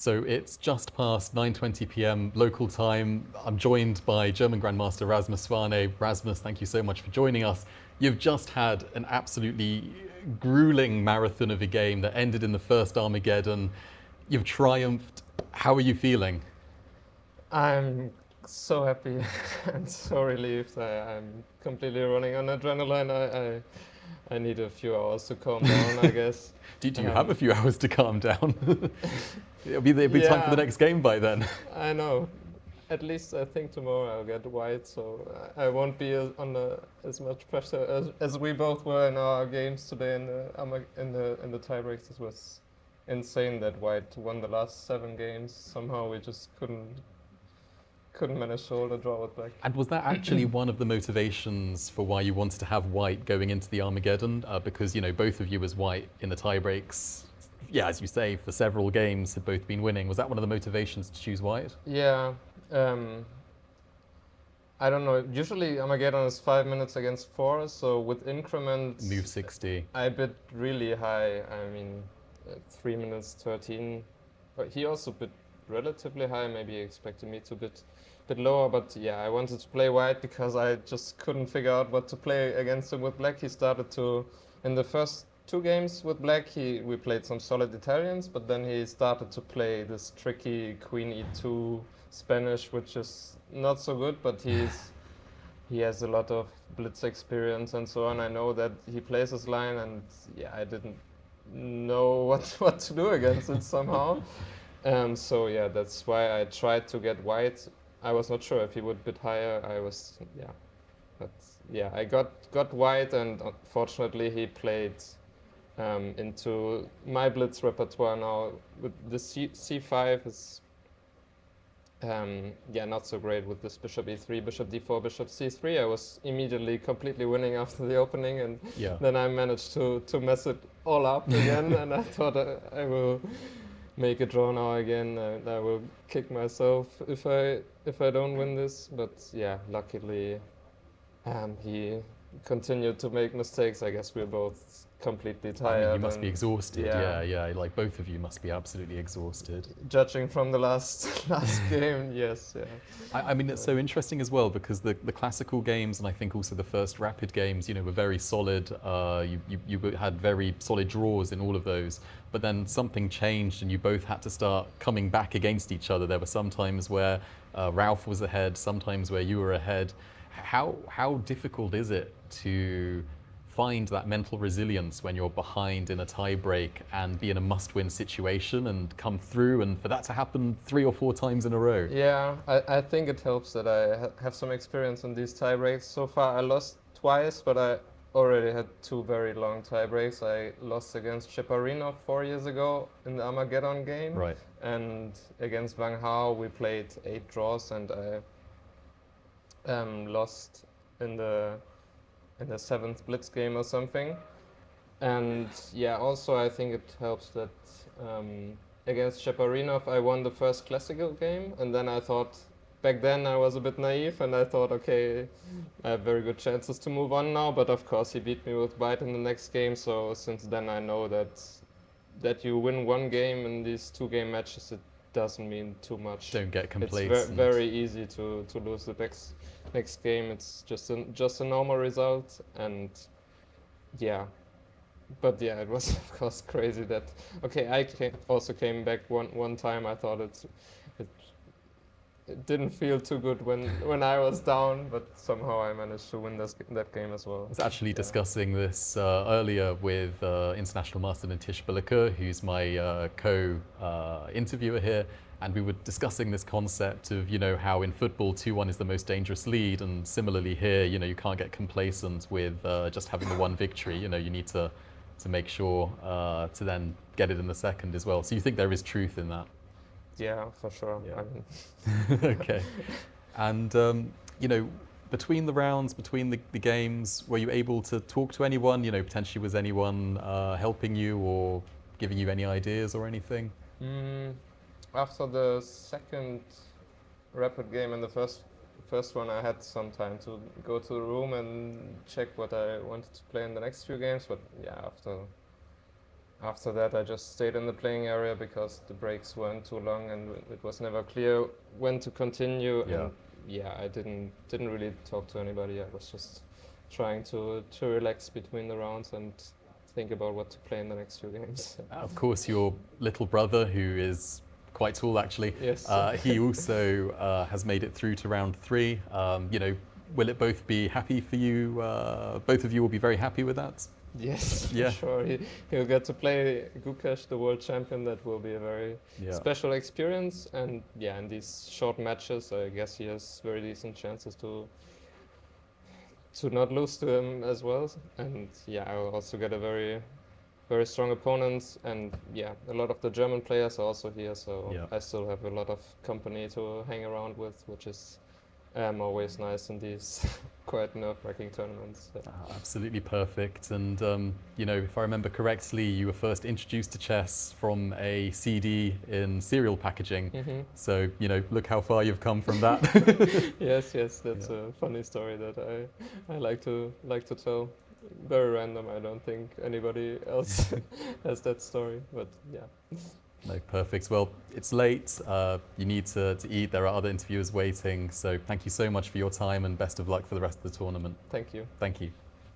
So it's just past 9:20 p.m. local time. I'm joined by German Grandmaster Rasmus Svane. Rasmus, thank you so much for joining us. You've just had an absolutely grueling marathon of a game that ended in the first Armageddon. You've triumphed. How are you feeling? I'm so happy and so relieved. I'm completely running on adrenaline. I need a few hours to calm down, I guess. Do you have a few hours to calm down? it'll be time for the Yeah, next game by then. I know. At least I think tomorrow I'll get white, so I won't be under as much pressure as we both were in our games today in the tiebreaks. It was insane that white won the last 7 games. Somehow we just couldn't manage to hold a draw with black. And was that actually one of the motivations for why you wanted to have white going into the Armageddon? Because, both of you as white in the tiebreaks, yeah, as you say, for several games had both been winning. Was that one of the motivations to choose white? Yeah, I don't know. Usually Armageddon is 5 minutes against 4, so with increments, Move 60. I bid really high. I mean, 3 minutes 13. But he also bid relatively high. Maybe he expected me to bid lower. But yeah, I wanted to play white because I just couldn't figure out what to play against him with black. He started to, in the first 2 games with black, we played some solid Italians, but then he started to play this tricky Queen E2 Spanish, which is not so good, but he has a lot of blitz experience and so on. I know that he plays his line, and yeah, I didn't know what to do against it somehow. So yeah, that's why I tried to get white. I was not sure if he would bid higher. But yeah, I got white, and unfortunately he played into my blitz repertoire now. With the C5 is not so great with this bishop e3, bishop d4, bishop c3. I was immediately completely winning after the opening, and then I managed to mess it all up again. And I thought I will make a draw now again, and I will kick myself if I don't win this. But yeah, luckily he continued to make mistakes. I guess we're both completely tired. I mean, you must be exhausted. Yeah. Like both of you must be absolutely exhausted. Judging from the last game, yes. Yeah. I mean, it's so interesting as well because the classical games, and I think also the first rapid games, were very solid. You had very solid draws in all of those. But then something changed, and you both had to start coming back against each other. There were some times where Rauf was ahead, sometimes where you were ahead. How difficult is it to find that mental resilience when you're behind in a tie break and be in a must-win situation and come through, and for that to happen 3 or 4 times in a row? Yeah, I think it helps that I have some experience in these tie breaks. So far I lost twice, but I already had 2 very long tie breaks. I lost against Cheparinov 4 years ago in the Armageddon game. Right. And against Wang Hao we played 8 draws, and I lost in the 7th blitz game or something. And yeah, also I think it helps that against Cheparinov I won the first classical game, and then I thought, back then I was a bit naive, and I thought, okay, I have very good chances to move on now. But of course he beat me with white in the next game, so since then I know that you win 1 game in these 2-game matches, it doesn't mean too much. Don't get complacent. It's very easy to lose the next game. It's just a normal result, and yeah. But yeah, it was of course crazy that I also came back one time. I thought it didn't feel too good when I was down, but somehow I managed to win that game as well. I was actually discussing this earlier with International Master Tish Balakur, who's my co-interviewer here, and we were discussing this concept of, how in football 2-1 is the most dangerous lead, and similarly here, you can't get complacent with just having the 1 victory. You need to make sure to then get it in the second as well. So you think there is truth in that? Yeah, for sure. Yeah. I mean okay. And, between the rounds, between the games, were you able to talk to anyone? Potentially was anyone helping you or giving you any ideas or anything? After the second rapid game and the first one, I had some time to go to the room and check what I wanted to play in the next few games. But yeah, after that, I just stayed in the playing area because the breaks weren't too long, and it was never clear when to continue. Yeah. And yeah, I didn't really talk to anybody. I was just trying to relax between the rounds and think about what to play in the next few games. Of course, your little brother, who is quite tall actually, Yes. he also has made it through to round 3. You know, will it both be happy for you? Both of you will be very happy with that? Yes, Yeah. for sure. He'll get to play Gukesh, the world champion. That will be a very special experience. And yeah, in these short matches, I guess he has very decent chances to not lose to him as well. And yeah, I will also get a very strong opponent. And yeah, a lot of the German players are also here, so I still have a lot of company to hang around with, which is always nice in these quite nerve-wracking tournaments. Absolutely perfect. And you know, if I remember correctly, you were first introduced to chess from a CD in cereal packaging. So you know, look how far you've come from that. Yes, that's a funny story that I like to tell. Very random. I don't think anybody else has that story, but yeah. No, perfect. Well, it's late. You need to eat. There are other interviewers waiting. So thank you so much for your time and best of luck for the rest of the tournament. Thank you. Thank you.